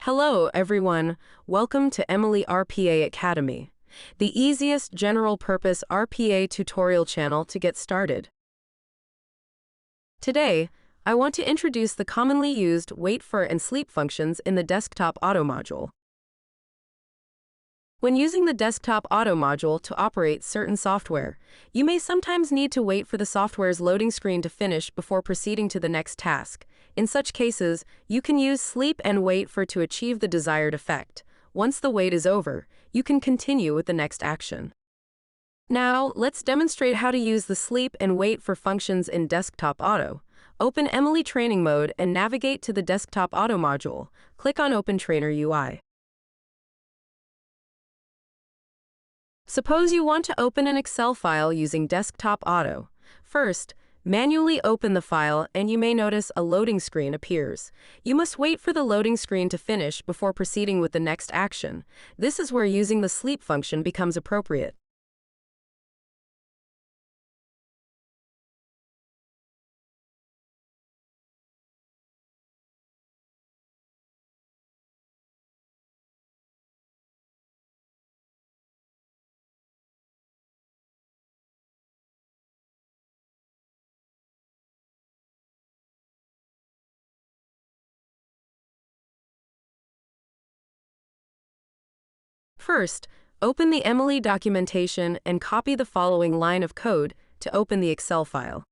Hello, everyone. Welcome to EMILY.RPA Academy, the easiest general-purpose RPA tutorial channel to get started. Today, I want to introduce the commonly used wait for and sleep functions in the Desktop Auto module. When using the Desktop Auto module to operate certain software, you may sometimes need to wait for the software's loading screen to finish before proceeding to the next task. In such cases, you can use sleep and wait for to achieve the desired effect. Once the wait is over, you can continue with the next action. Now, let's demonstrate how to use the sleep and wait for functions in Desktop Auto. Open EMILY Training Mode and navigate to the Desktop Auto module. Click on Open Trainer UI. Suppose you want to open an Excel file using Desktop Auto. First, manually open the file and you may notice a loading screen appears. You must wait for the loading screen to finish before proceeding with the next action. This is where using the sleep function becomes appropriate. First, open the EMILY documentation and copy the following line of code to open the Excel file.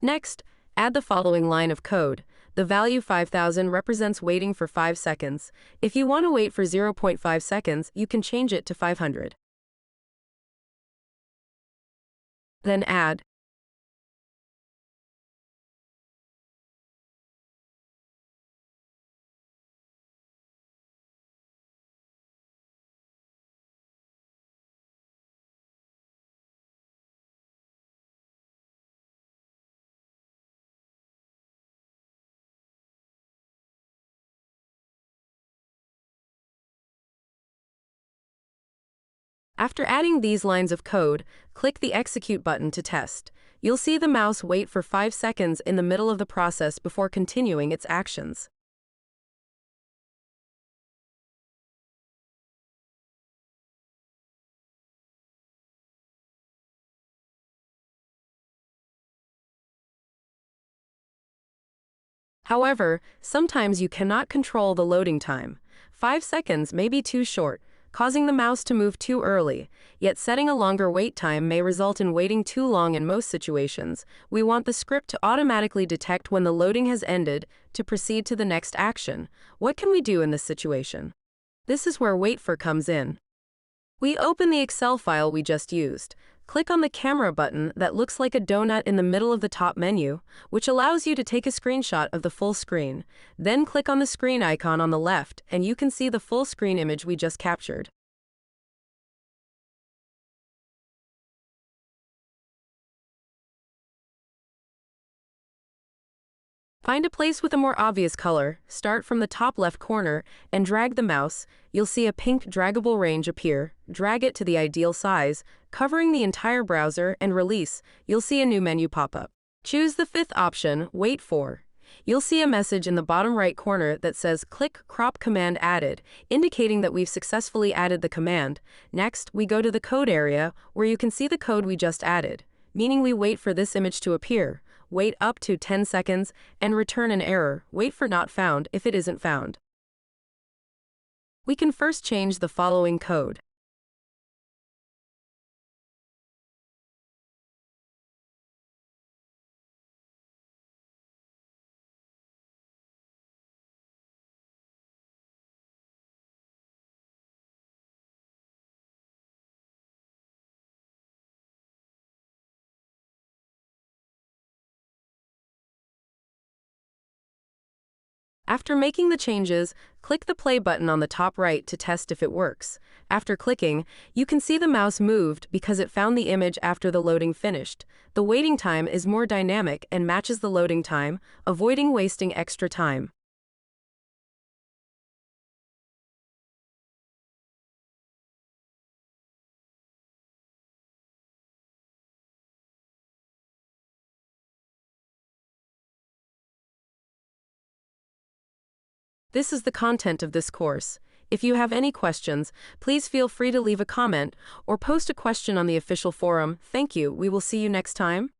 Next, add the following line of code. The value 5000 represents waiting for 5 seconds. If you want to wait for 0.5 seconds, you can change it to 500. Then add After adding these lines of code, click the Execute button to test. You'll see the mouse wait for 5 seconds in the middle of the process before continuing its actions. However, sometimes you cannot control the loading time. 5 seconds may be too short, causing the mouse to move too early, yet setting a longer wait time may result in waiting too long in most situations. We want the script to automatically detect when the loading has ended to proceed to the next action. What can we do in this situation? This is where wait for comes in. We open the Excel file we just used. Click on the camera button that looks like a donut in the middle of the top menu, which allows you to take a screenshot of the full screen. Then click on the screen icon on the left, and you can see the full screen image we just captured. Find a place with a more obvious color, start from the top left corner, and drag the mouse. You'll see a pink draggable range appear. Drag it to the ideal size, covering the entire browser, and release. You'll see a new menu pop up. Choose the fifth option, Wait for. You'll see a message in the bottom right corner that says Click Crop Command Added, indicating that we've successfully added the command. Next, we go to the code area, where you can see the code we just added, meaning we wait for this image to appear. Wait up to 10 seconds, and return an error. Wait for not found if it isn't found. We can first change the following code. After making the changes, click the play button on the top right to test if it works. After clicking, you can see the mouse moved because it found the image after the loading finished. The waiting time is more dynamic and matches the loading time, avoiding wasting extra time. This is the content of this course. If you have any questions, please feel free to leave a comment or post a question on the official forum. Thank you. We will see you next time.